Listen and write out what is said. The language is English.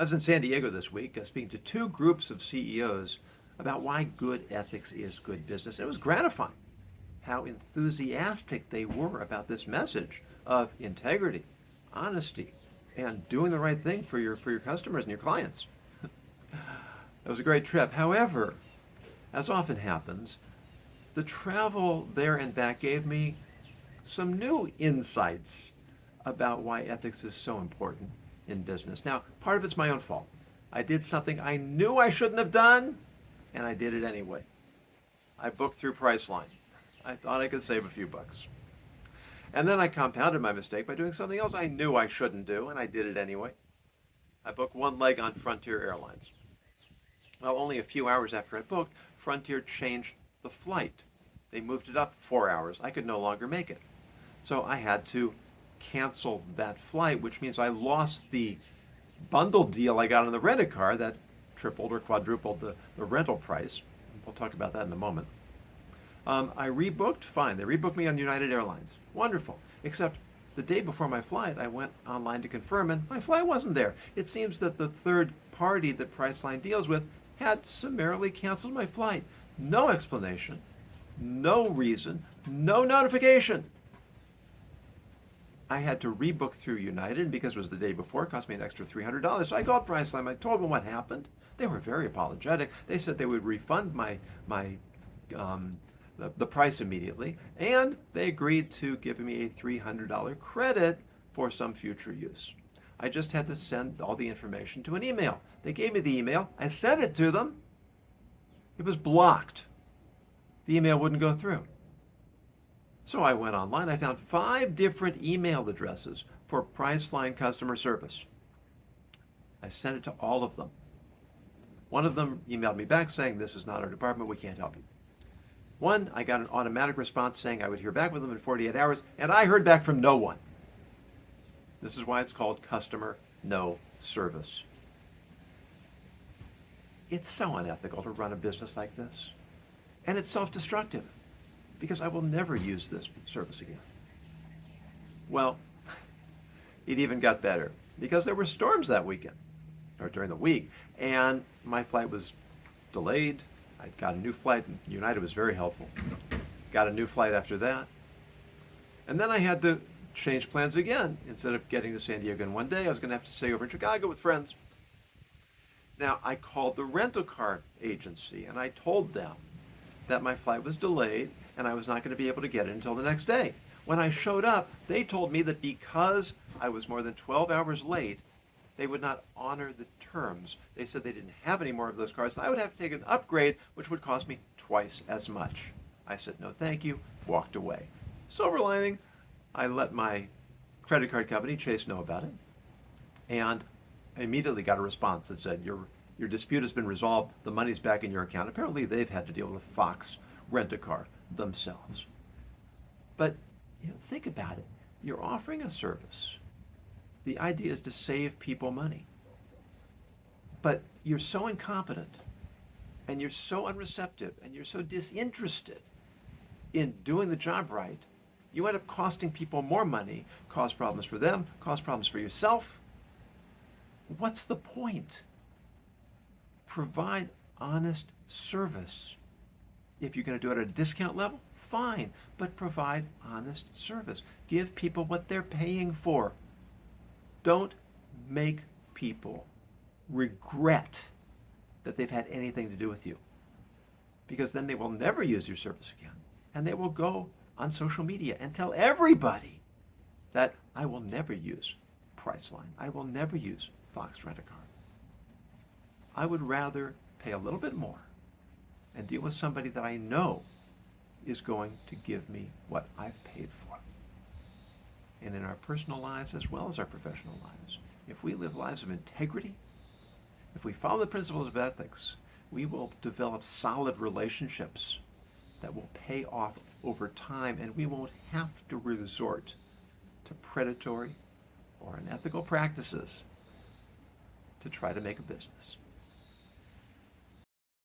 I was in San Diego this week speaking to two groups of CEOs about why good ethics is good business. It was gratifying how enthusiastic they were about this message of integrity, honesty, and doing the right thing for your customers and your clients. It was a great trip. However, as often happens, the travel there and back gave me some new insights about why ethics is so important in business. Now, part of it's my own fault. I did something I knew I shouldn't have done, and I did it anyway. I booked through Priceline. I thought I could save a few bucks. And then I compounded my mistake by doing something else I knew I shouldn't do, and I did it anyway. I booked one leg on Frontier Airlines. Well, only a few hours after I booked, Frontier changed the flight. They moved it up 4 hours. I could no longer make it. So I had to cancel that flight, which means I lost the bundle deal I got on the rented car that tripled or quadrupled the rental price. We'll talk about that in a moment. I rebooked, fine. They rebooked me on United Airlines. Wonderful. Except the day before my flight, I went online to confirm, and my flight wasn't there. It seems that the third party that Priceline deals with had summarily canceled my flight. No explanation, no reason, no notification. I had to rebook through United, and because it was the day before, it cost me an extra $300. So I called Priceline. I told them what happened. They were very apologetic. They said they would refund the price immediately, and they agreed to give me a $300 credit for some future use. I just had to send all the information to an email. They gave me the email. I sent it to them. It was blocked. The email wouldn't go through. So I went online. I found 5 different email addresses for Priceline customer service. I sent it to all of them. One of them emailed me back saying, "This is not our department. We can't help you." One, I got an automatic response saying I would hear back with them in 48 hours, and I heard back from no one. This is why it's called customer no service. It's so unethical to run a business like this. And it's self-destructive, because I will never use this service again. Well, it even got better, because there were storms that weekend, or during the week, and my flight was delayed. I got a new flight, and United was very helpful. Got a new flight after that. And then I had to change plans again. Instead of getting to San Diego in one day, I was going to have to stay over in Chicago with friends. Now, I called the rental car agency, and I told them that my flight was delayed, and I was not going to be able to get it until the next day. When I showed up, they told me that because I was more than 12 hours late, they would not honor the terms. They said they didn't have any more of those cars, and I would have to take an upgrade, which would cost me twice as much. I said, no thank you, walked away. Silver lining, I let my credit card company, Chase, know about it, and I immediately got a response that said, your dispute has been resolved, the money's back in your account. Apparently they've had to deal with Fox Rent-A-Car themselves. But think about it. You're offering a service. The idea is to save people money. But you're so incompetent, and you're so unreceptive, and you're so disinterested in doing the job right, you end up costing people more money, cause problems for them, cause problems for yourself. What's the point? Provide honest service. If you're going to do it at a discount level, fine, but provide honest service. Give people what they're paying for. Don't make people regret that they've had anything to do with you, because then they will never use your service again, and they will go on social media and tell everybody that I will never use Priceline. I will never use Fox Rent-A-Car. I would rather pay a little bit more and deal with somebody that I know is going to give me what I've paid for. And in our personal lives as well as our professional lives, if we live lives of integrity, if we follow the principles of ethics, we will develop solid relationships that will pay off over time, and we won't have to resort to predatory or unethical practices to try to make a business.